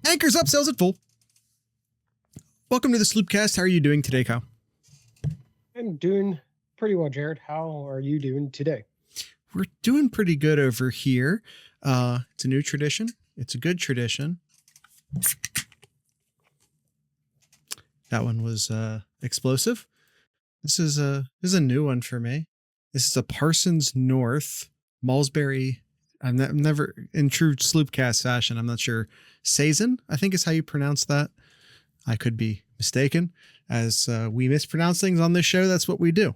Anchors up, sails at full. Welcome to the Sloopcast. How are you doing today, Kyle? I'm doing pretty well, Jared. How are you doing today? We're doing pretty good over here. It's a new tradition. It's a good tradition. That one was explosive. This is a new one for me. This is a Parsons North Malsbury. I'm never in true Sloopcast fashion. I'm not sure. Saison, I think is how you pronounce that. I could be mistaken. As we mispronounce things on this show, that's what we do.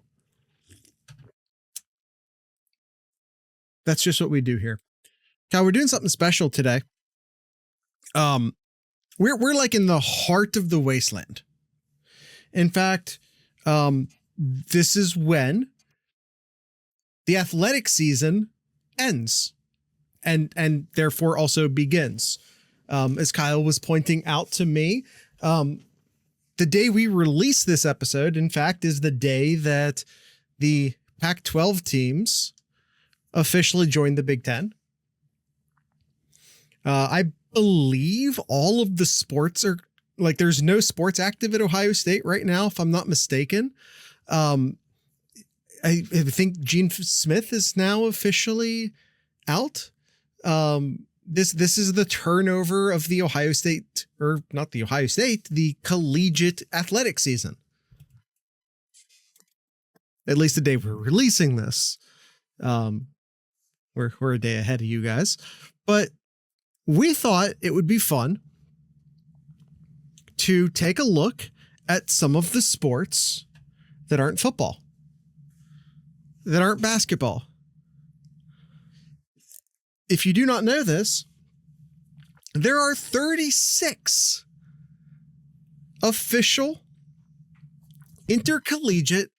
That's just what we do here. Now we're doing something special today. We're like in the heart of the Wasteland. In fact, this is when the athletic season ends and therefore also begins. As Kyle was pointing out to me, the day we release this episode, in fact, is the day that the Pac-12 teams officially joined the Big Ten. I believe all of the sports are like, there's no sports active at Ohio State right now, if I'm not mistaken. I think Gene Smith is now officially out. This is the turnover of the Ohio State, or not the Ohio State, the collegiate athletic season. At least the day we're releasing this. We're a day ahead of you guys, but we thought it would be fun to take a look at some of the sports that aren't football, that aren't basketball. If you do not know this, there are 36 official intercollegiate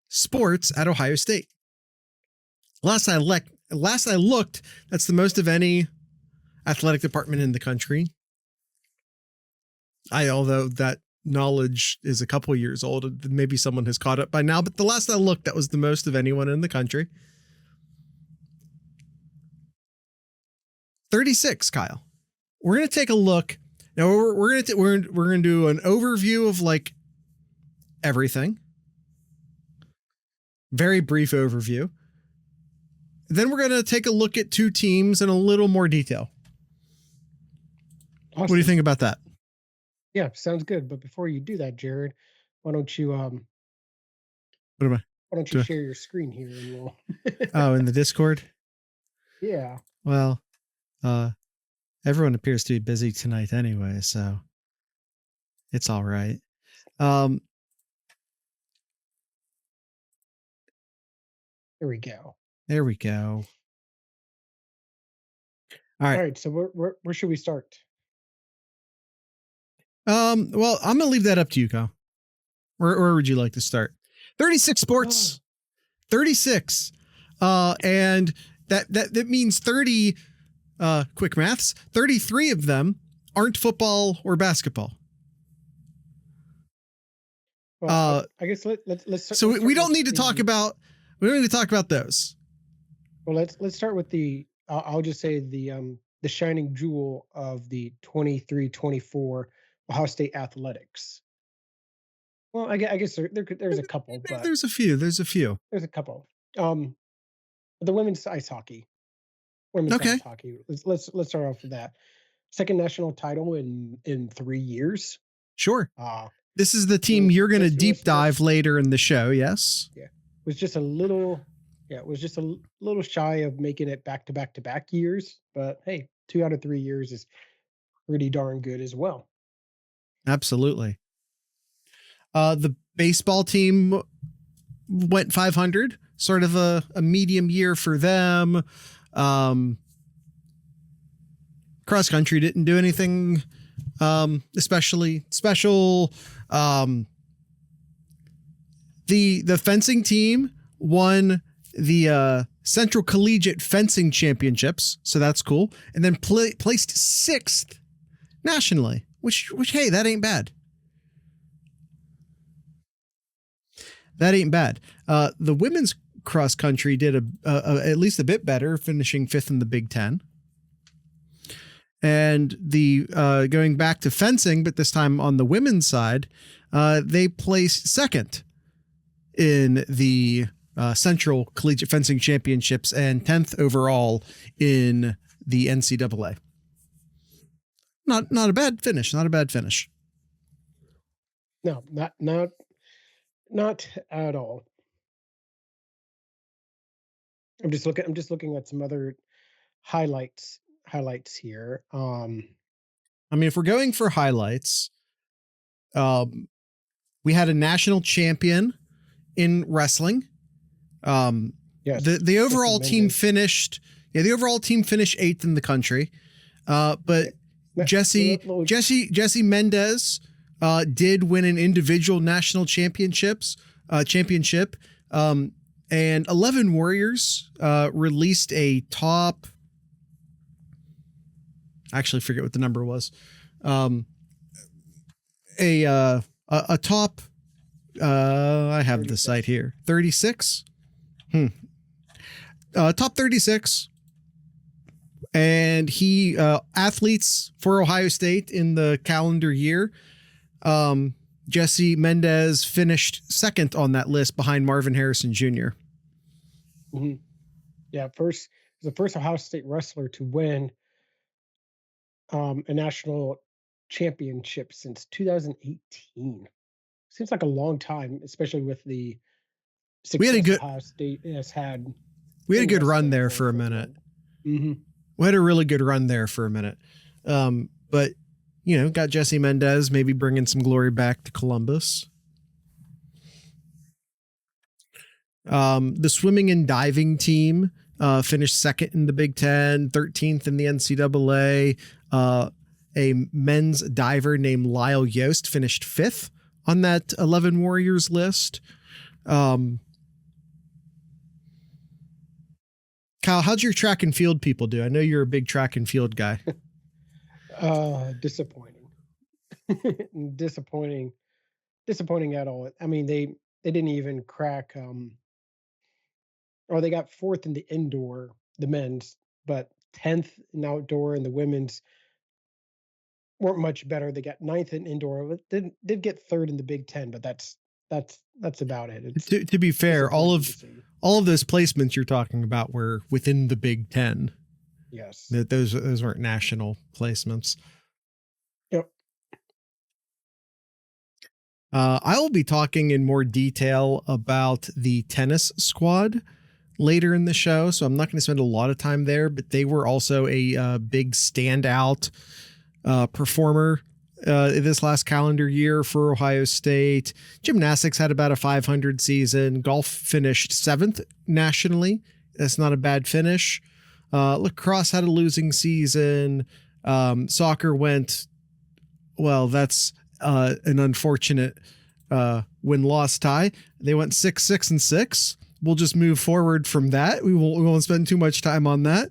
sports at Ohio State. Last I looked, that's the most of any athletic department in the country. Although that knowledge is a couple years old, maybe someone has caught up by now, but the last I looked, that was the most of anyone in the country. 36, Kyle. We're going to take a look. Now we're going to do an overview of like everything. Very brief overview. Then we're going to take a look at two teams in a little more detail. Awesome. What do you think about that? Yeah, sounds good. But before you do that, Jared, why don't you What am I? Why don't you share your screen here and we'll Oh, in the Discord? Yeah. Well, everyone appears to be busy tonight anyway, so it's all right. There we go. There we go. All right. So where should we start? Well, I'm gonna leave that up to you, Kyle. Where would you like to start? 36 sports. 36. And that means 30 quick maths. 33 of them aren't football or basketball. Well, I guess let's so we don't need to talk about those. Well, let's start with I'll just say the shining jewel of the 23-24 Ohio State athletics. Well, I guess there's a couple, but there's a few. There's a couple. The women's ice hockey. Ice hockey. Let's start off with that. Second national title in 3 years. Sure. This is the team you're going to deep dive later in the show. Yes. Yeah. It was just a little shy of making it back to back years, but hey, 2 out of 3 years is pretty darn good as well. Absolutely. The baseball team went 500, sort of a medium year for them. Cross country didn't do anything especially special. The fencing team won the Central Collegiate Fencing Championships, so that's cool. And then placed 6th nationally, which hey, that ain't bad. That ain't bad. The women's cross country did at least a bit better, finishing 5th in the Big Ten. And the going back to fencing, but this time on the women's side, they placed second in the Central Collegiate Fencing Championships and 10th overall in the NCAA. Not a bad finish. Not a bad finish. No, not at all. I'm just looking at some other highlights here. I mean, if we're going for highlights, we had a national champion in wrestling. Yes, the overall Jesse team Mendez. finished. Yeah, the overall team finished 8th in the country. But Jesse Mendez did win an individual national championship. And 11 Warriors released a top. I actually forget what the number was. A top. I have 36. The site here. 36. Top 36. And he athletes for Ohio State in the calendar year. Jesse Mendez finished second on that list behind Marvin Harrison Jr. Mm-hmm. Yeah, the first Ohio State wrestler to win a national championship since 2018. Seems like a long time, especially with the success Ohio State has had. We had a good run there for a minute. Mm-hmm. We had a really good run there for a minute. But, got Jesse Mendez maybe bringing some glory back to Columbus. The swimming and diving team finished second in the Big Ten, 13th in the NCAA. A men's diver named Lyle Yost finished 5th on that 11 Warriors list. Kyle, how'd your track and field people do? I know you're a big track and field guy. Disappointing. Disappointing at all. I mean, they didn't even crack. Or they got 4th in the indoor, the men's, but 10th in outdoor, and the women's weren't much better. They got 9th in indoor. Did get 3rd in the Big Ten, but that's about it. To be fair, all of those placements you're talking about were within the Big Ten. Yes. Those weren't national placements. Yep. I will be talking in more detail about the tennis squad later in the show, so I'm not going to spend a lot of time there, but they were also a big standout performer this last calendar year for Ohio State. Gymnastics had about a 500 season. Golf finished 7th nationally. That's not a bad finish. Lacrosse had a losing season. Soccer went, well, that's an unfortunate win-loss tie. They went 6-6-6. We'll just move forward from that. We won't spend too much time on that.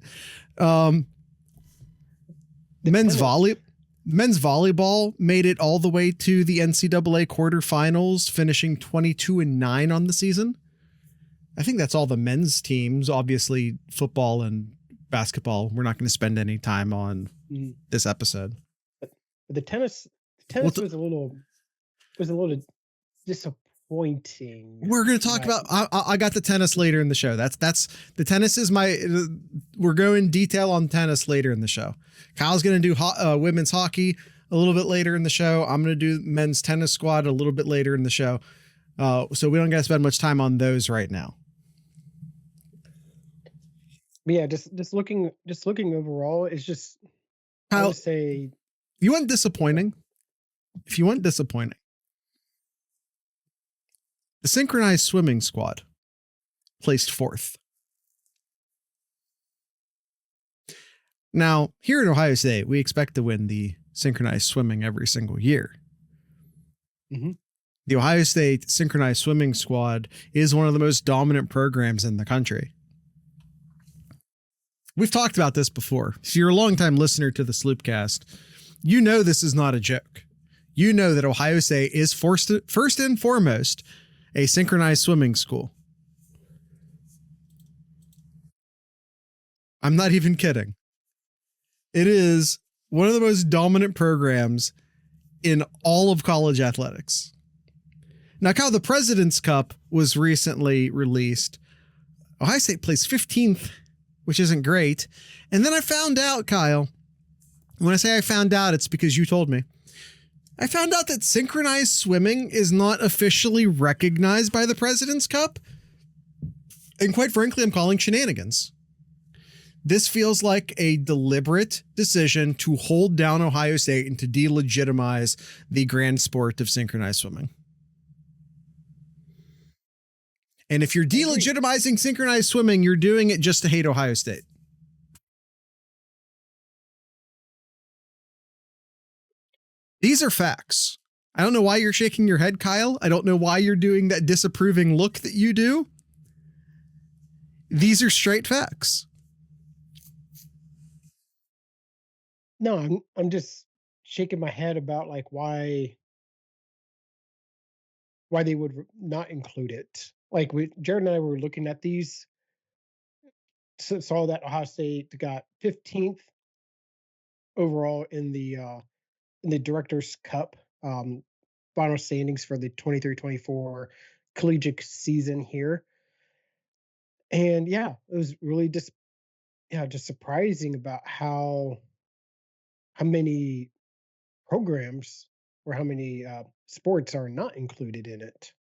Men's volleyball made it all the way to the NCAA quarterfinals, finishing 22-9 on the season. I think that's all the men's teams. Obviously, football and basketball, we're not going to spend any time on this episode. But the tennis was a little disappointing. We're going to talk about. I got the tennis later in the show. That's the tennis is we're going detail on tennis later in the show. Kyle's going to do women's hockey a little bit later in the show. I'm going to do men's tennis squad a little bit later in the show. So we don't got to spend much time on those right now. But yeah, just looking overall, it's just Kyle, I would say you want disappointing. If you want disappointing, the synchronized swimming squad placed 4th. Now, here at Ohio State, we expect to win the synchronized swimming every single year. Mm-hmm. The Ohio State synchronized swimming squad is one of the most dominant programs in the country. We've talked about this before. If you're a longtime listener to the Sloopcast, you know this is not a joke. You know that Ohio State is first and foremost a synchronized swimming school. I'm not even kidding. It is one of the most dominant programs in all of college athletics. Now, Kyle, the President's Cup was recently released. Ohio State placed 15th, which isn't great. And then I found out, Kyle, when I say I found out, it's because you told me. I found out that synchronized swimming is not officially recognized by the President's Cup. And quite frankly, I'm calling shenanigans. This feels like a deliberate decision to hold down Ohio State and to delegitimize the grand sport of synchronized swimming. And if you're delegitimizing synchronized swimming, you're doing it just to hate Ohio State. These are facts. I don't know why you're shaking your head, Kyle. I don't know why you're doing that disapproving look that you do. These are straight facts. No, I'm just shaking my head about like why they would not include it. Like Jared and I were looking at these, saw that Ohio State got 15th overall in the Directors' Cup final standings for the 23-24 collegiate season here. And yeah, it was really just surprising about how many programs or how many sports are not included in it,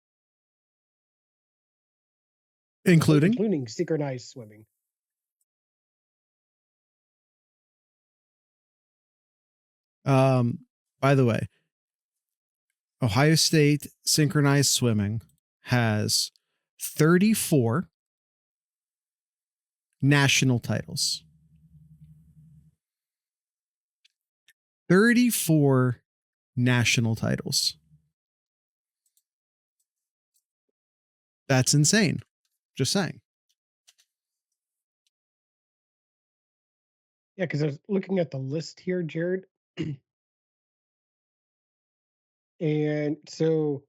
including synchronized swimming. By the way, Ohio State synchronized swimming has 34 national titles. 34 national titles. That's insane. Just saying. Yeah, because I was looking at the list here, Jared. And so,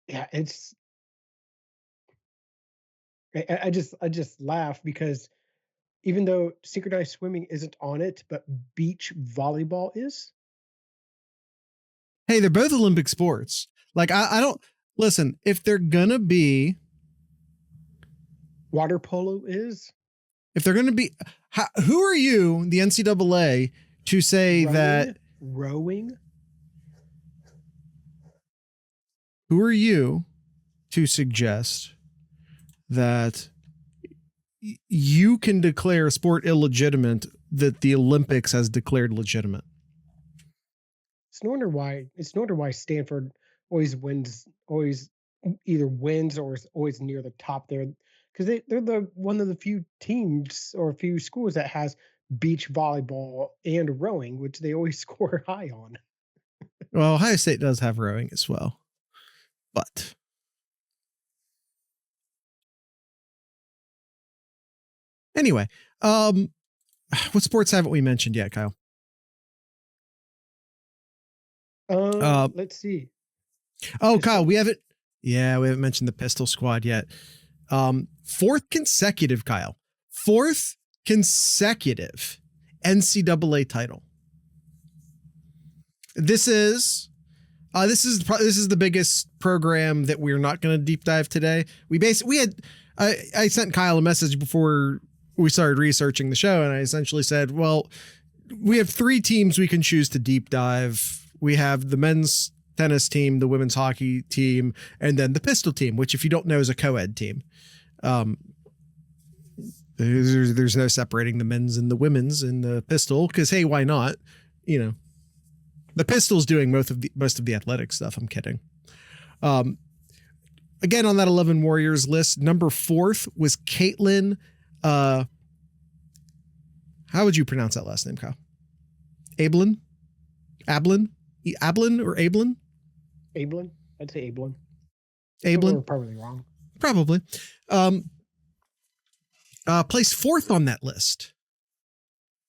yeah, it's I just laugh because even though synchronized swimming isn't on it, but beach volleyball is. Hey, they're both Olympic sports. Like I don't listen, if they're gonna be Water polo is. If they're gonna be who are you, the NCAA, to say that rowing? Who are you to suggest that you can declare a sport illegitimate that the Olympics has declared legitimate? It's no wonder why Stanford always either wins or is always near the top there, because they're one of the few teams or a few schools that has beach volleyball and rowing, which they always score high on. Well, Ohio State does have rowing as well, but anyway, what sports haven't we mentioned yet, Kyle? Let's see. Oh, Pistol. Kyle, we haven't mentioned the Pistol Squad yet. Fourth consecutive NCAA title. This is the biggest program that we're not going to deep dive today. I sent Kyle a message before we started researching the show, and I essentially said, well, we have 3 teams we can choose to deep dive. We have the men's tennis team, the women's hockey team, and then the Pistol team, which, if you don't know, is a co-ed team. There's no separating the men's and the women's in the Pistol, because hey, why not? You know, the Pistol's doing most of the athletic stuff. I'm kidding. Again, on that 11 Warriors list, number 4th was Caitlin. How would you pronounce that last name, Kyle? Ablin or Ablin? Ablin. I'd say Ablin. Ablin. Probably wrong. Probably. Placed 4th on that list.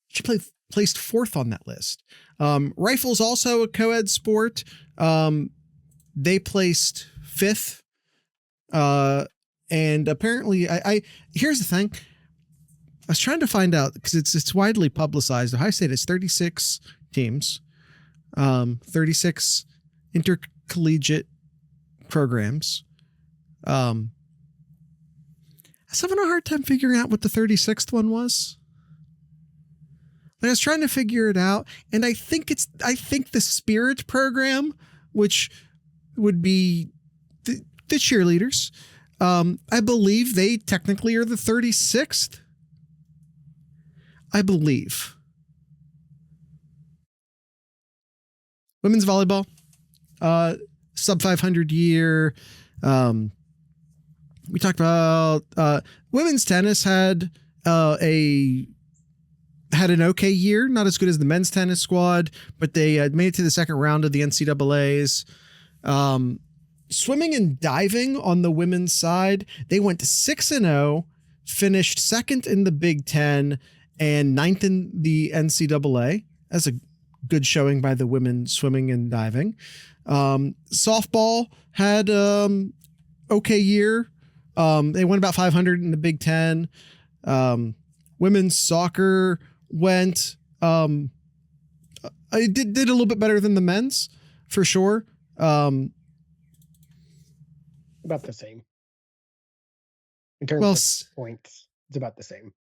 She placed 4th on that list. Rifle's also a co-ed sport. They placed 5th. And apparently, here's the thing. was trying to find out because it's widely publicized. Ohio State has 36 teams, 36 intercollegiate programs. I was having a hard time figuring out what the 36th one was. I was trying to figure it out, and I think the Spirit program, which would be the cheerleaders, I believe they technically are the 36th. I believe. Women's volleyball, sub 500 year. We talked about women's tennis had an okay year, not as good as the men's tennis squad, but they made it to the second round of the NCAAs. Swimming and diving on the women's side, they went to 6-0, finished second in the Big Ten and ninth in the NCAA. That's a good showing by the women swimming and diving. Softball had okay year. They went about 500 in the Big Ten. Women's soccer went, I did a little bit better than the men's for sure. About the same. In terms of points, it's about the same.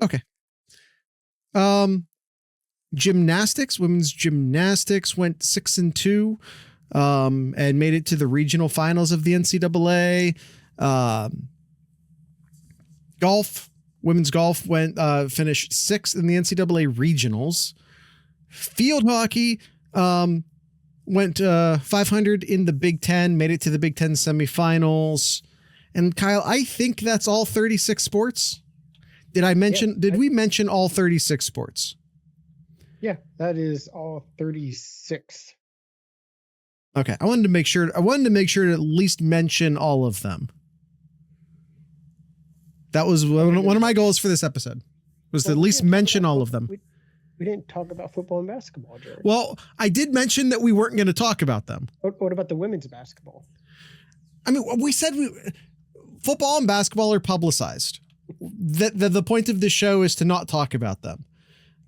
Okay. Gymnastics, women's gymnastics went 6-2, and made it to the regional finals of the NCAA. Golf, women's golf went, finished 6th in the NCAA regionals. Field hockey, went 500 in the Big Ten, made it to the Big Ten semifinals. And Kyle, I think that's all 36 sports. Did we mention all 36 sports? Yeah, that is all 36. Okay. I wanted to make sure to at least mention all of them. That was one of my goals for this episode, was to at least mention all of them. We didn't talk about football and basketball, Jared. Well, I did mention that we weren't going to talk about them. What about the women's basketball? I mean, we said football and basketball are publicized. The point of this show is to not talk about them.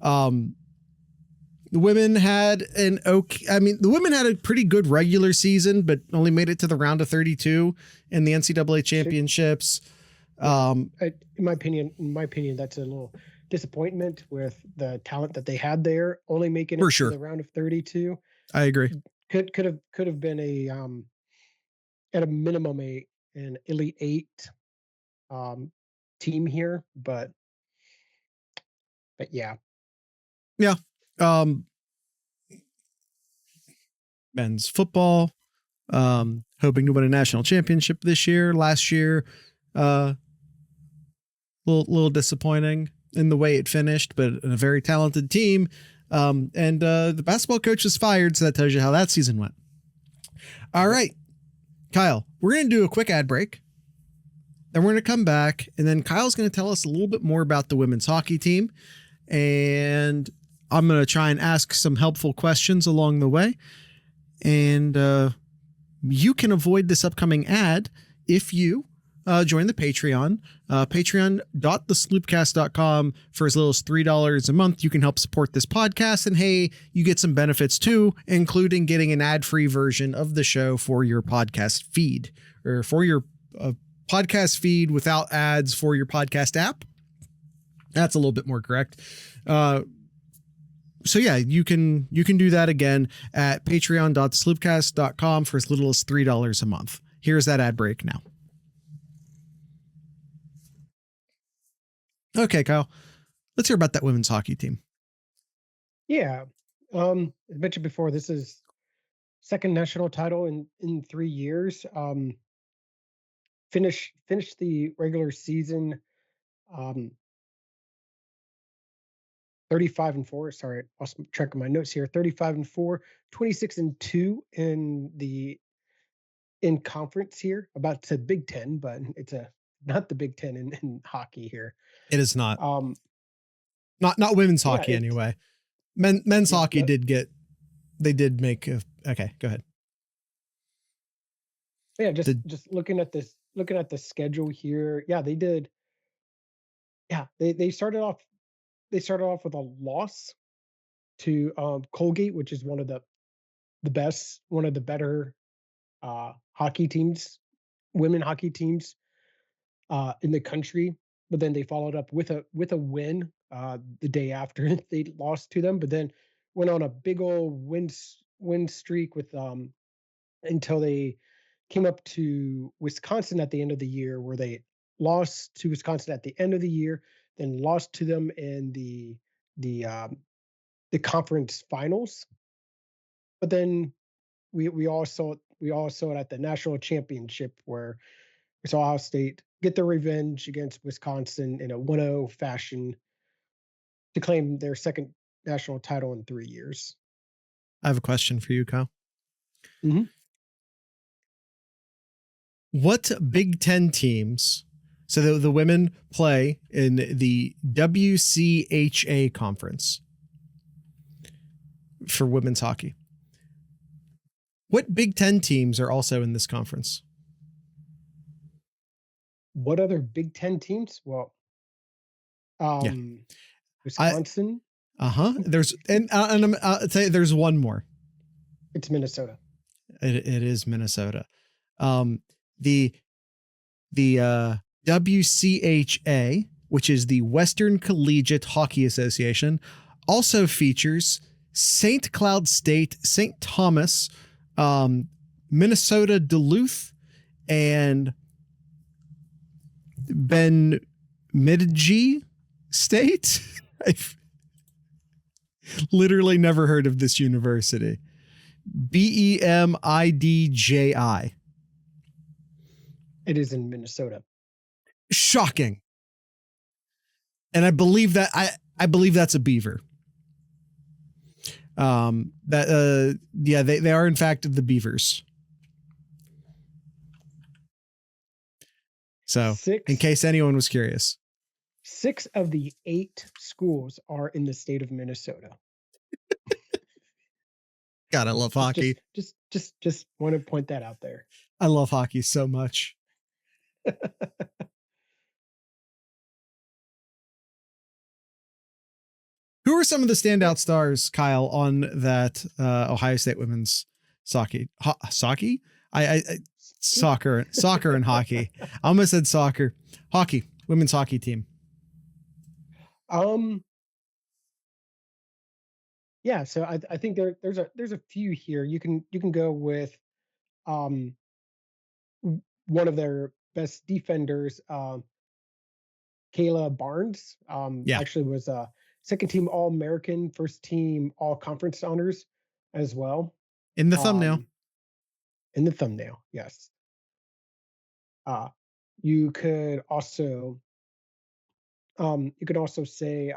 The women had the women had a pretty good regular season, but only made it to the round of 32 in the NCAA championships. In my opinion, that's a little disappointment with the talent that they had there, only making it to the round of 32. I agree. Could have been at a minimum an Elite Eight team here, but yeah. Yeah. Men's football, hoping to win a national championship this year. Last year, little disappointing in the way it finished, but a very talented team. And the basketball coach was fired, so that tells you how that season went. All right, Kyle, we're going to do a quick ad break. Then we're going to come back, and then Kyle's going to tell us a little bit more about the women's hockey team. And I'm going to try and ask some helpful questions along the way. And you can avoid this upcoming ad if you join the Patreon. Patreon.thesloopcast.com. For as little as $3 a month, you can help support this podcast. And hey, you get some benefits too, including getting an ad-free version of the show for your podcast feed, or for your podcast feed without ads for your podcast app. That's a little bit more correct. So yeah, you can do that again at patreon.thesloopcast.com for as little as $3 a month. Here's that ad break now. Okay, Kyle, let's hear about that women's hockey team. Yeah. I mentioned before, this is second national title in 3 years. Finished the regular season 35-4. Sorry, I lost track of my notes here. 35-4, 26-2 in conference here. About to Big Ten, but it's not the Big Ten in hockey here. It is not. Not women's hockey anyway. Men's hockey did make okay, go ahead. Yeah, just looking at the schedule here. Yeah, they did Yeah, they started off with a loss to Colgate, which is one of the better hockey teams, women hockey teams in the country. But then they followed up with a win the day after they lost to them. But then went on a big old win streak with until they came up to Wisconsin at the end of the year, where they lost to Wisconsin at the end of the year, then lost to them in the um, the conference finals. But then we all saw it at the national championship, where we saw Ohio State get their revenge against Wisconsin in a 1-0 fashion to claim their second national title in 3 years. I have a question for you, Kyle. Mm-hmm. What Big Ten teams? So the women play in the WCHA conference for women's hockey. What Big Ten teams are also in this conference? What other Big Ten teams? Well, Yeah. Wisconsin. There's and I'll tell you, there's one more. It's Minnesota. It is Minnesota. The WCHA, which is the Western Collegiate Hockey Association, also features St. Cloud State, St. Thomas, Minnesota Duluth, and Bemidji State. I've literally never heard of this university. BEMIDJI. It is in Minnesota. Shocking. And I believe that I believe that's a beaver. They are in fact the Beavers. So, in case anyone was curious, 6 of the 8 schools are in the state of Minnesota. God, I love hockey. Just want to point that out there. I love hockey so much. Who are some of the standout stars, Kyle, on that Ohio State women's soccer? Soccer and hockey. I almost said soccer. Hockey, women's hockey team. Yeah, so I think there's a few here. You can go with one of their best defenders, Kayla Barnes. Actually was a second team All-American, first team All-Conference honors as well. In the thumbnail. Yes. You could also say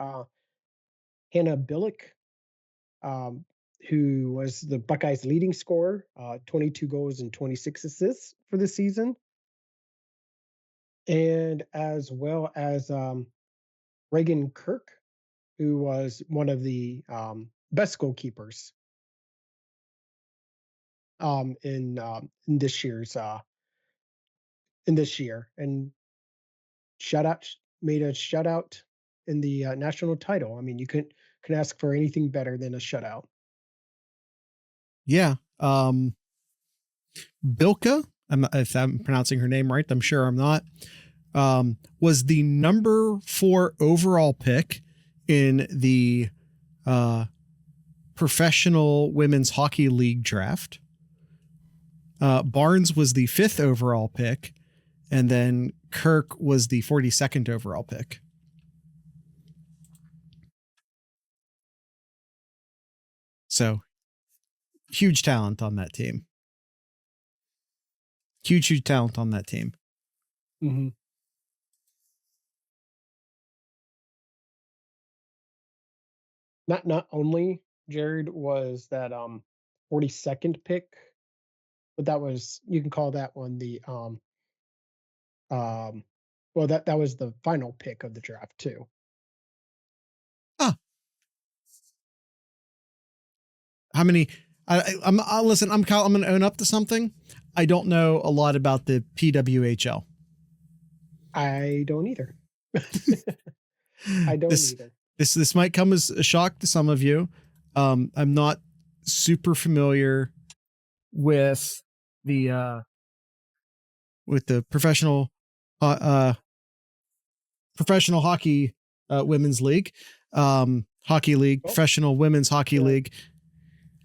Hannah Billick, who was the Buckeyes' leading scorer, 22 goals and 26 assists for the season. And as well as Reagan Kirk, who was one of the best goalkeepers in this year, and made a shutout in the national title. I mean, you can ask for anything better than a shutout. Yeah. Bilka, if I'm pronouncing her name right, I'm sure I'm not, was the number 4 overall pick in the Professional Women's Hockey League draft. Barnes was the 5th overall pick, and then Kirk was the 42nd overall pick. So, huge talent on that team. Huge talent on that team. Mm-hmm. Not only Jared was that 42nd pick, but that was, you can call that one the well, that was the final pick of the draft too. How many? Listen. I'm going to own up to something. I don't know a lot about the PWHL. I don't either. I don't this, either. This might come as a shock to some of you. I'm not super familiar with the professional professional hockey women's league, hockey league, Well, professional women's hockey league.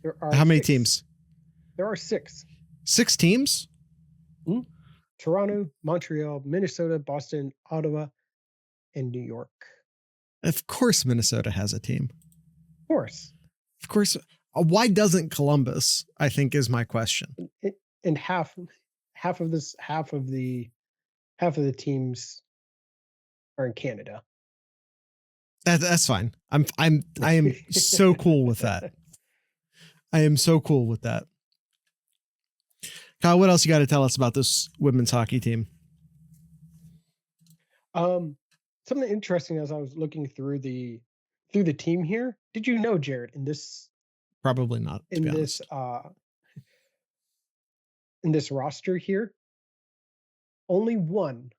There are How many six. teams? There are 6. 6 teams? Toronto, Montreal, Minnesota, Boston, Ottawa, and New York. Of course, Minnesota has a team. Of course. Of course. Why doesn't Columbus, I think, is my question. And half of the teams are in Canada. That's fine. I am so cool with that. I am so cool with that. Kyle, what else you got to tell us about this women's hockey team? Something interesting as I was looking through the team here. Did you know, Jared, in this Probably not, to be honest. In this roster here, only one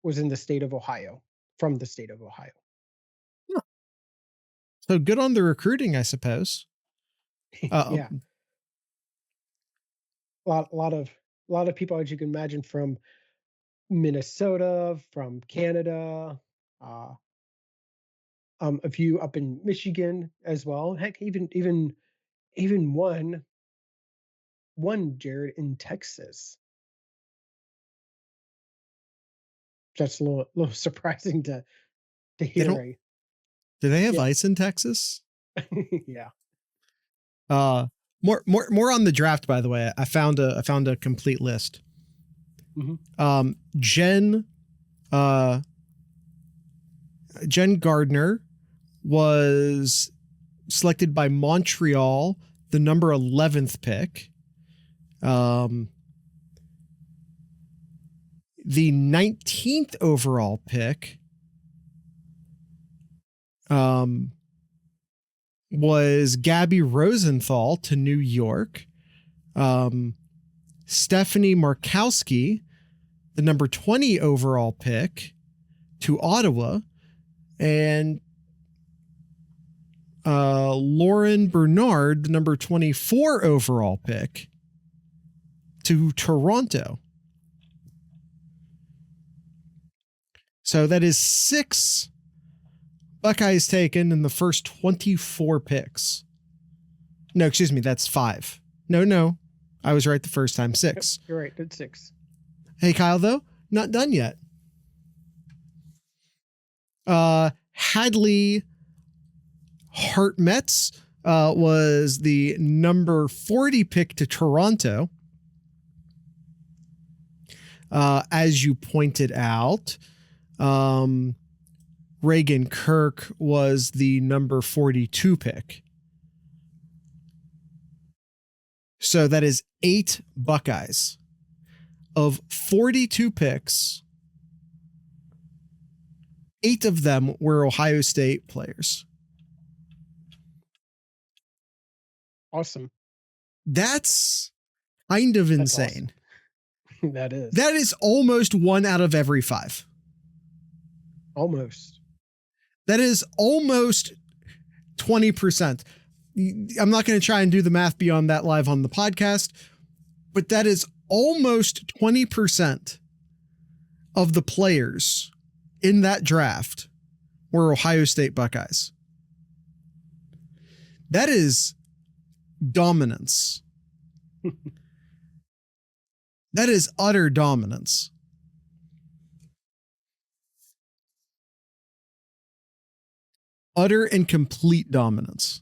was in the state of Ohio, from the state of Ohio. Huh. So good on the recruiting, I suppose. Yeah. A lot of people, as you can imagine, from Minnesota, from Canada, a few up in Michigan as well. Heck, even one Jared in Texas. That's a little surprising to hear. Do they have ice in Texas? Yeah. More on the draft, by the way. I found a complete list. Mm-hmm. Jen Gardner was selected by Montreal, the number 11th pick. The 19th overall pick was Gabby Rosenthal to New York. Stephanie Markowski, the number 20 overall pick, to Ottawa. And Lauren Bernard, the number 24 overall pick, to Toronto. So that is 6 Buckeyes taken in the first 24 picks. No, excuse me, that's 5. No, I was right the first time. 6. Yep, you're right, it's 6. Hey, Kyle, though, not done yet. Hadley Hartmetz was the number 40 pick to Toronto. As you pointed out, Reagan Kirk was the number 42 pick. So that is 8 Buckeyes. Of 42 picks, 8 of them were Ohio State players. Awesome. That's kind of insane. Awesome. That is. That is almost 1 out of every 5. Almost. That is almost 20%. I'm not going to try and do the math beyond that live on the podcast, but that is almost 20% of the players in that draft were Ohio State Buckeyes. That is dominance. That is utter dominance. Utter and complete dominance.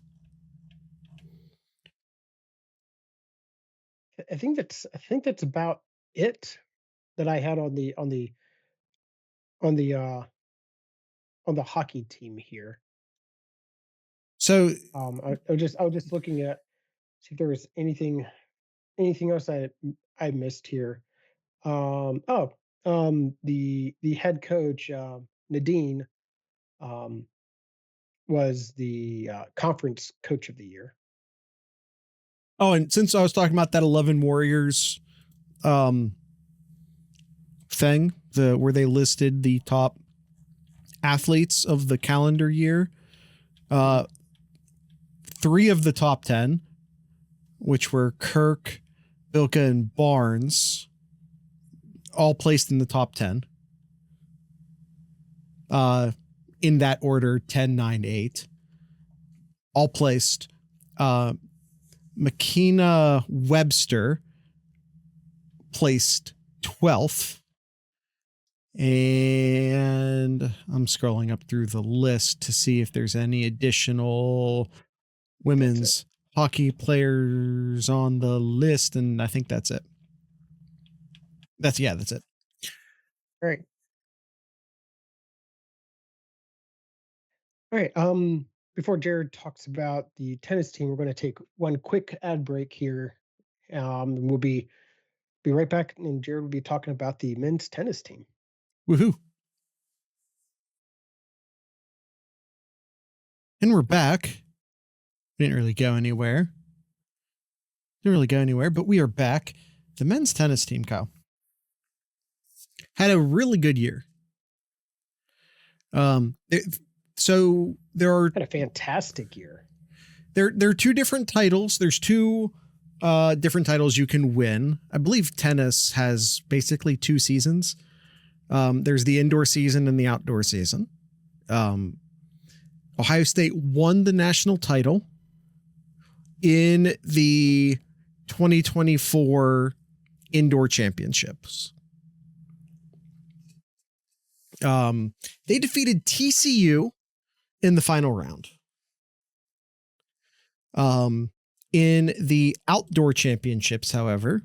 I think that's about it that I had on the hockey team here. So I was just looking at see if there was anything else I missed here. The head coach Nadine was the conference coach of the year. Oh, and since I was talking about that 11 Warriors thing, where they listed the top athletes of the calendar year. 3 of the top 10, which were Kirk, Bilka, and Barnes, all placed in the top 10. In that order, 10, 9, 8. All placed. Makina Webster placed 12th. And I'm scrolling up through the list to see if there's any additional women's hockey players on the list. And I think that's it. That's it. All right. All right. Before Jared talks about the tennis team, we're going to take one quick ad break here. We'll be right back, and Jared will be talking about the men's tennis team. Woohoo! And we're back. Didn't really go anywhere. But we are back. The men's tennis team, Kyle, had a really good year. So there are had a fantastic year. There are 2 different titles. There's 2 different titles you can win. I believe tennis has basically 2 seasons. There's the indoor season and the outdoor season. Ohio State won the national title in the 2024 indoor championships. They defeated TCU in the final round. In the outdoor championships, however,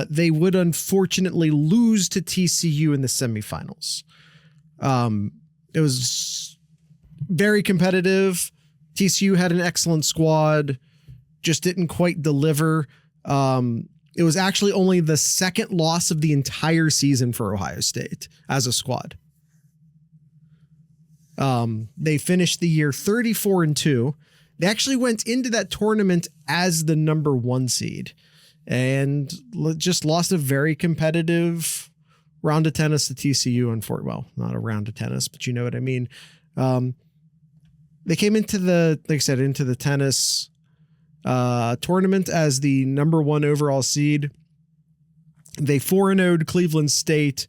they would unfortunately lose to TCU in the semifinals. It was very competitive. TCU had an excellent squad, just didn't quite deliver. It was actually only the second loss of the entire season for Ohio State as a squad. They finished the year 34-2. They actually went into that tournament as the number 1 seed and just lost a very competitive round of tennis to TCU. Well, not a round of tennis, but you know what I mean. They came into the tennis tournament as the number 1 overall seed. They 4-0'd Cleveland State.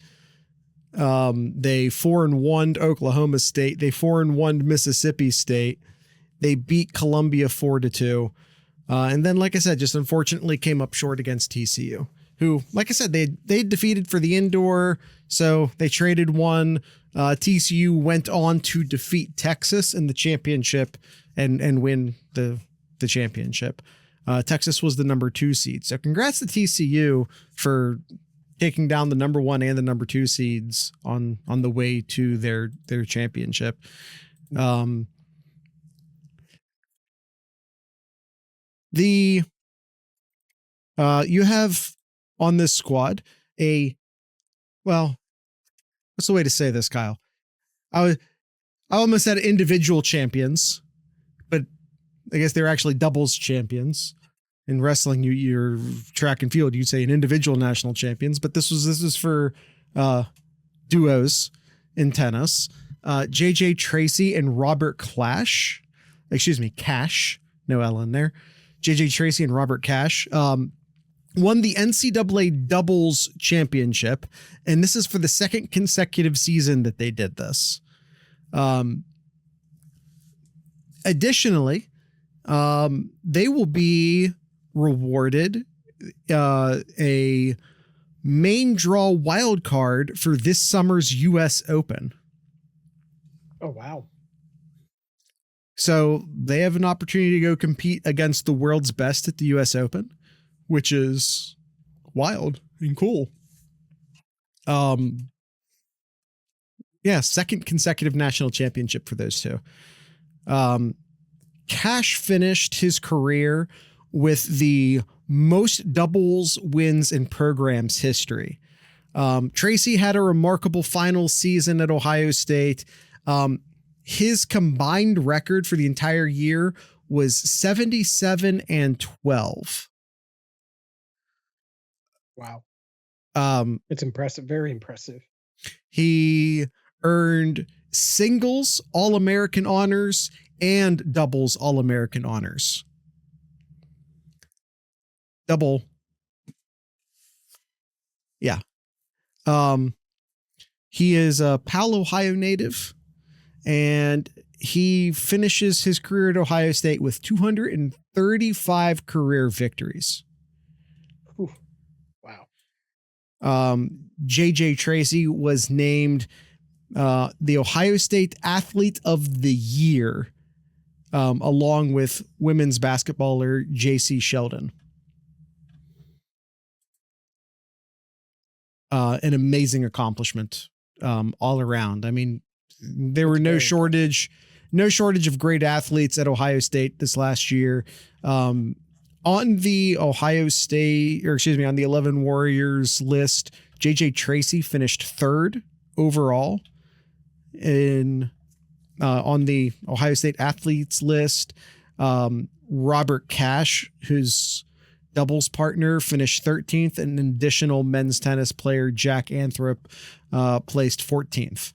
They 4-1'd Oklahoma State. They 4-1'd Mississippi State. They beat Columbia 4-2. And then, like I said, just unfortunately came up short against TCU, who, like I said, they defeated for the indoor. So they traded one. TCU went on to defeat Texas in the championship and win the championship. Texas was the number 2 seed. So congrats to TCU for taking down the number 1 and the number 2 seeds on the way to their championship. You have on this squad what's the way to say this, Kyle? I almost said individual champions, but I guess they're actually doubles champions. In wrestling, you're track and field, you'd say an individual national champions, but this is for duos in tennis. JJ Tracy and Robert Cash, no L in there. JJ Tracy and Robert Cash won the NCAA doubles championship, and this is for the 2nd consecutive season that they did this. Additionally, they will be rewarded a main draw wild card for this summer's U.S. Open. Oh, wow. So they have an opportunity to go compete against the world's best at the U.S. Open, which is wild and cool. 2nd consecutive national championship for those 2. Cash finished his career with the most doubles wins in program's history. Tracy had a remarkable final season at Ohio State. His combined record for the entire year was 77-12. Wow. It's impressive, very impressive. He earned singles All-American honors and doubles All-American honors. Double. Yeah. He is a Powell, Ohio native, and he finishes his career at Ohio State with 235 career victories. Whew. Wow. JJ Tracy was named the Ohio State Athlete of the Year, along with women's basketballer JC Sheldon. An amazing accomplishment all around. I mean, there were no shortage of great athletes at Ohio State this last year. On the Ohio State, or excuse me, on the 11 Warriors list, JJ Tracy finished third overall in on the Ohio State athletes list. Robert Cash, whose doubles partner, finished 13th, and an additional men's tennis player, Jack Anthrop, placed 14th.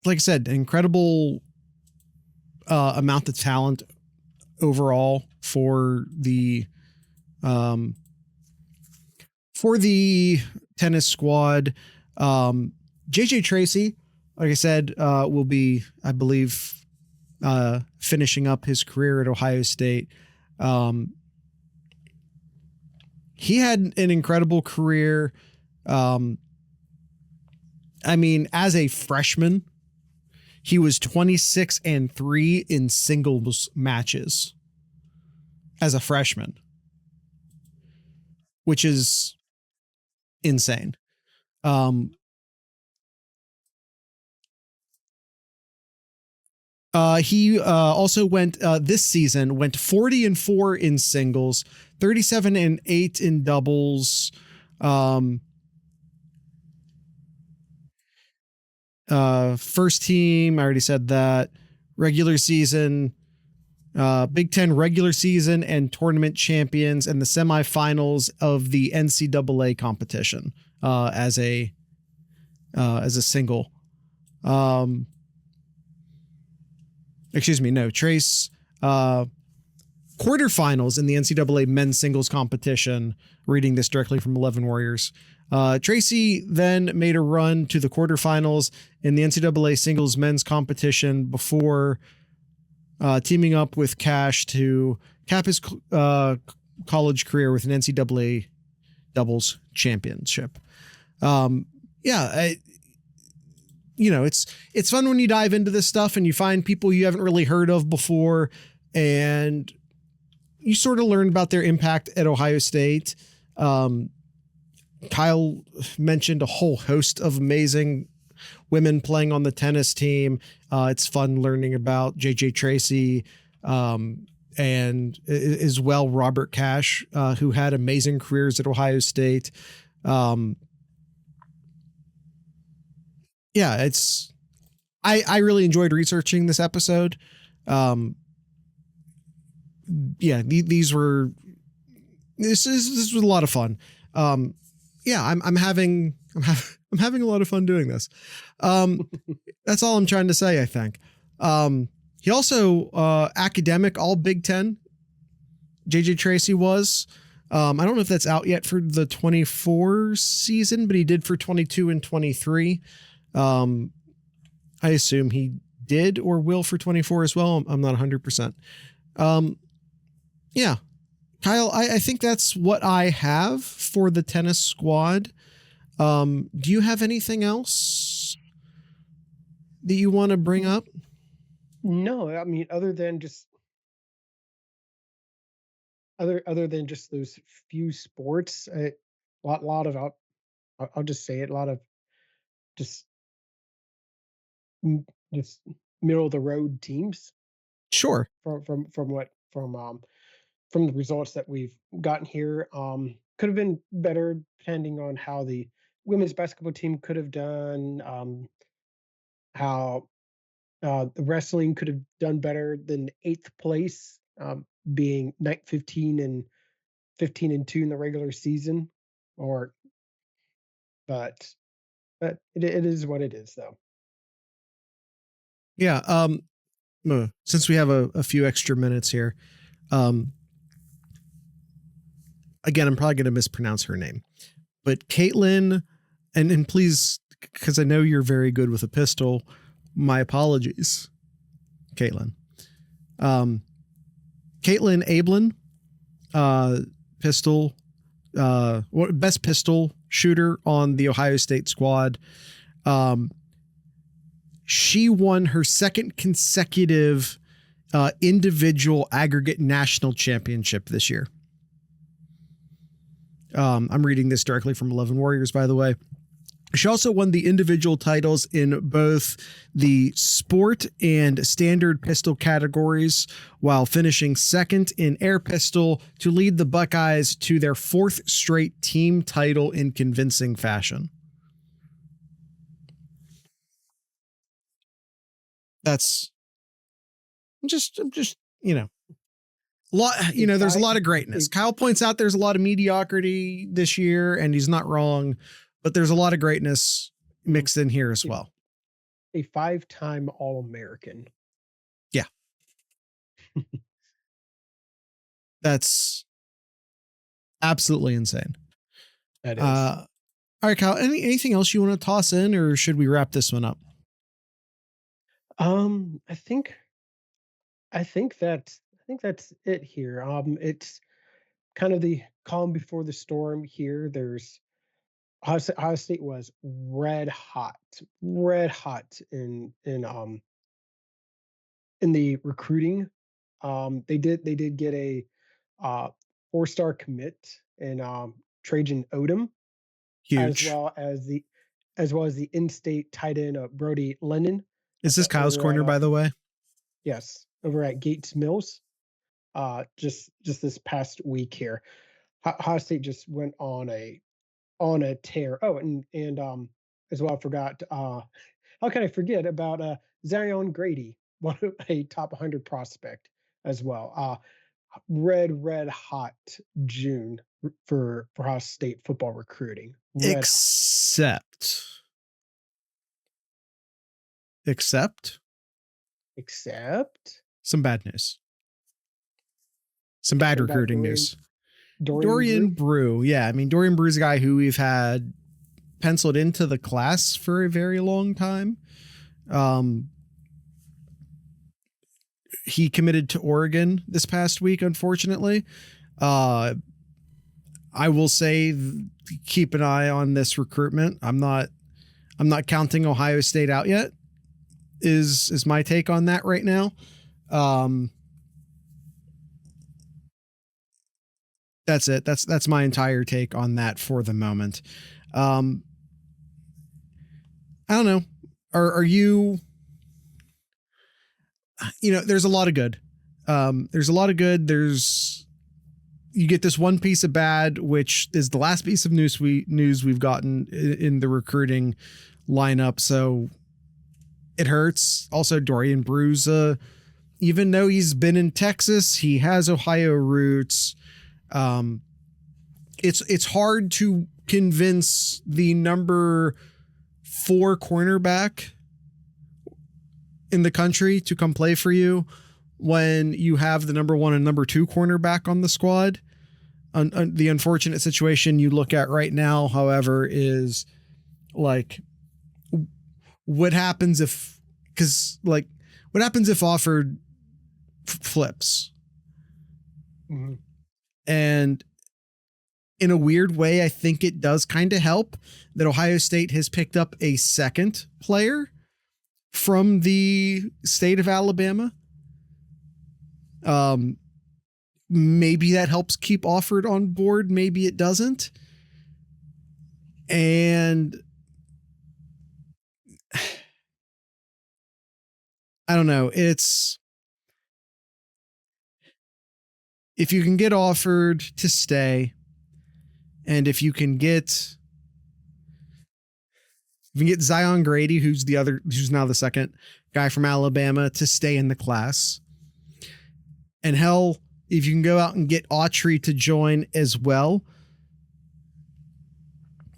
Like I said, incredible amount of talent overall for the tennis squad. JJ Tracy, like I said, will be, I believe, finishing up his career at Ohio State. He had an incredible career. I mean, as a freshman, he was 26-3 in singles matches as a freshman, which is insane. He also went this season, went 40-4 in singles, 37-8 in doubles. First team, I already said that. Regular season, Big Ten regular season and tournament champions, and the semifinals of the NCAA competition as a single. Excuse me, no, Trace quarterfinals in the NCAA men's singles competition. Reading this directly from 11 Warriors. Tracy then made a run to the quarterfinals in the NCAA singles men's competition before teaming up with Cash to cap his college career with an NCAA doubles championship. It's fun when you dive into this stuff and you find people you haven't really heard of before, and you sort of learn about their impact at Ohio State. Kyle mentioned a whole host of amazing women playing on the tennis team. It's fun learning about JJ Tracy, and as well Robert Cash, who had amazing careers at Ohio State. I really enjoyed researching this episode. This was a lot of fun. I'm having a lot of fun doing this. That's all I'm trying to say, I think. He also academic all Big Ten. JJ Tracy was. I don't know if that's out yet for the 24 season, but he did for 22 and 23. I assume he did or will for 24 as well. I'm not 100%. Kyle, I think that's what I have for the tennis squad. Do you have anything else that you want to bring up? No, I mean, other than just those few sports, a lot of I'll just say it, a lot of just middle of the road teams. Sure. From the results that we've gotten here, could have been better depending on how the women's basketball team could have done, how the wrestling could have done better than 8th place, being night 15 and 15-2 in the regular season, but it is what it is, though. Yeah. Since we have a few extra minutes here, again, I'm probably going to mispronounce her name, but Caitlin, and please, because I know you're very good with a pistol, my apologies, Caitlin. Caitlin Ablin, pistol, best pistol shooter on the Ohio State squad. She won her second consecutive individual aggregate national championship this year. I'm reading this directly from 11 Warriors, by the way. She also won the individual titles in both the sport and standard pistol categories, while finishing second in air pistol to lead the Buckeyes to their fourth straight team title in convincing fashion. I'm just, there's a lot of greatness. Kyle points out there's a lot of mediocrity this year, and he's not wrong, but there's a lot of greatness mixed in here as well. A 5-time All-American. Yeah. That's absolutely insane. That is. All right, Kyle, anything else you want to toss in, or should we wrap this one up? I think that's it here. It's kind of the calm before the storm here. There's Ohio State was red hot in the recruiting. They did get a 4-star commit in Trajan Odom, Huge, as well as the in-state tight end Brody Lennon. Is this Kyle's corner, by the way? Yes, over at Gates Mills. Just this past week here, Ohio State just went on a tear. Oh, and as well, I forgot. How can I forget about Zion Grady, a top 100 prospect as well. Red hot June for Ohio State football recruiting. Except some bad news. Some bad recruiting news. Dorian Brew. Yeah, I mean, Dorian Brew's a guy who we've had penciled into the class for a very long time. He committed to Oregon this past week, unfortunately. I will say, keep an eye on this recruitment. I'm not counting Ohio State out yet. Is my take on that right now. That's it. That's my entire take on that for the moment. I don't know. Are you, there's a lot of good. You get this one piece of bad, which is the last piece of news we've gotten in the recruiting lineup. So it hurts. Also, Dorian Brew's, even though he's been in Texas, he has Ohio roots. It's hard to convince the number 4 cornerback in the country to come play for you when you have the number 1 and number 2 cornerback on the squad. The unfortunate situation you look at right now, however, is like, what happens if Offord flips? Mm-hmm. And in a weird way, I think it does kind of help that Ohio State has picked up a second player from the state of Alabama. Maybe that helps keep Offord on board. Maybe it doesn't. And I don't know. If you can get Offord to stay, and if you can get Zion Grady, who's now the second guy from Alabama, to stay in the class, and hell, if you can go out and get Autry to join as well,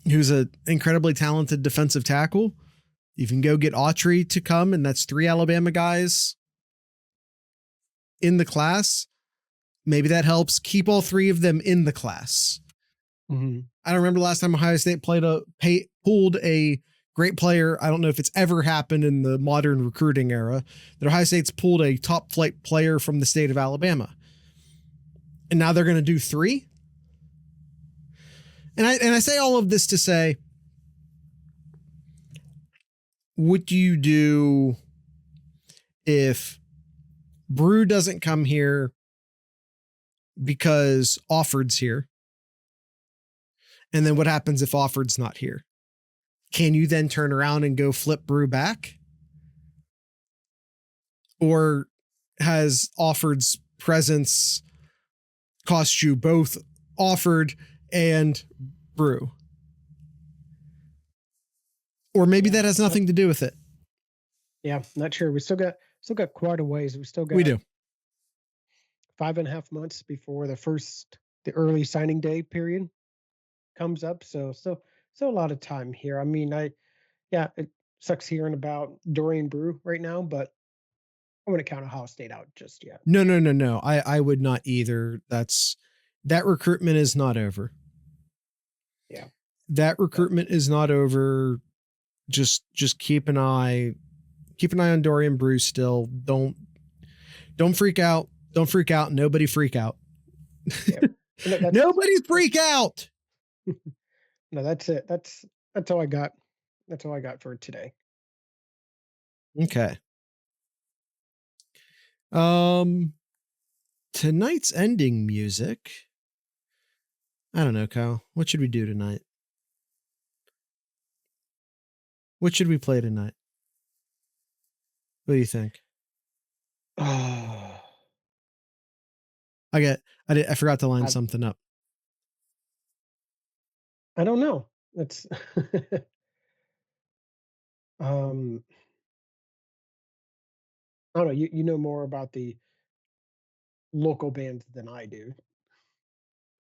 who's an incredibly talented defensive tackle. You can go get Autry to come, and that's 3 Alabama guys in the class. Maybe that helps keep all 3 of them in the class. Mm-hmm. I don't remember the last time Ohio State pulled a great player. I don't know if it's ever happened in the modern recruiting era that Ohio State's pulled a top flight player from the state of Alabama. And now they're going to do 3. And I say all of this to say, what do you do if Brew doesn't come here because Offord's here? And then what happens if Offord's not here? Can you then turn around and go flip Brew back? Or has Offord's presence cost you both Offord and Brew? Or maybe that has nothing to do with it. Yeah, not sure. We still got quite a ways. We do. 5.5 months before the early signing day period comes up. So a lot of time here. I mean, it sucks hearing about Dorian Brew right now, but I wouldn't count Ohio State out just yet. No. I would not either. That recruitment is not over. Yeah. That recruitment is not over. Just keep an eye on Dorian Brew still. Don't freak out. Don't freak out. Nobody freak out. Yeah. Nobody freak out. No, that's it. That's all I got. That's all I got for today. Okay. Tonight's ending music. I don't know, Kyle. What should we do tonight? What should we play tonight? What do you think? Oh, I forgot to line something up. I don't know. That's I don't know. You know more about the local bands than I do.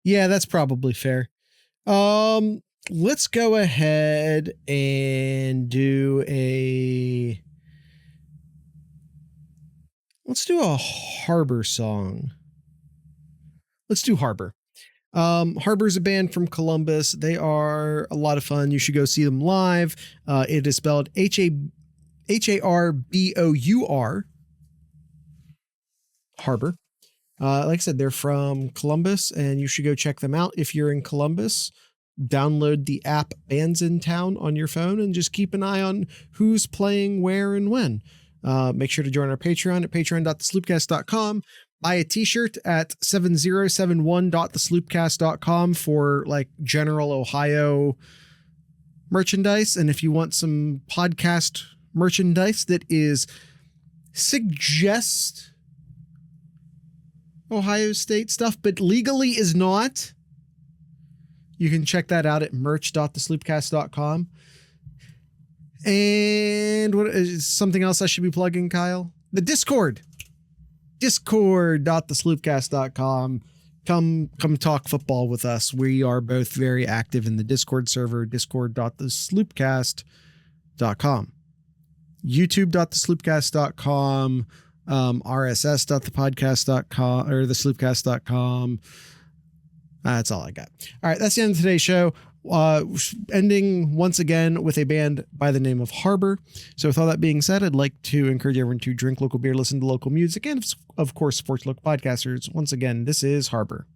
Yeah, that's probably fair. Let's go ahead and do a Harbour song. Let's do Harbour. Harbour's a band from Columbus. They are a lot of fun. You should go see them live. It is spelled Harbour. Harbour. Like I said, they're from Columbus, and you should go check them out if you're in Columbus. Download the app Bands in Town on your phone and just keep an eye on who's playing where and when. Make sure to join our Patreon at patreon.thesloopcast.com. Buy a t-shirt at 7071.thesloopcast.com for like general Ohio merchandise. And if you want some podcast merchandise that is suggest Ohio State stuff, but legally is not, you can check that out at merch.thesloopcast.com. And what is something else I should be plugging, Kyle? The Discord. Discord.thesloopcast.com. Come talk football with us. We are both very active in the Discord server, discord.thesloopcast.com. youtube.thesloopcast.com. rss.thepodcast.com or thesloopcast.com. That's all I got. All right, that's the end of today's show. Ending once again with a band by the name of Harbour. So with all that being said, I'd like to encourage everyone to drink local beer, listen to local music, and of course, support local podcasters. Once again, this is Harbour.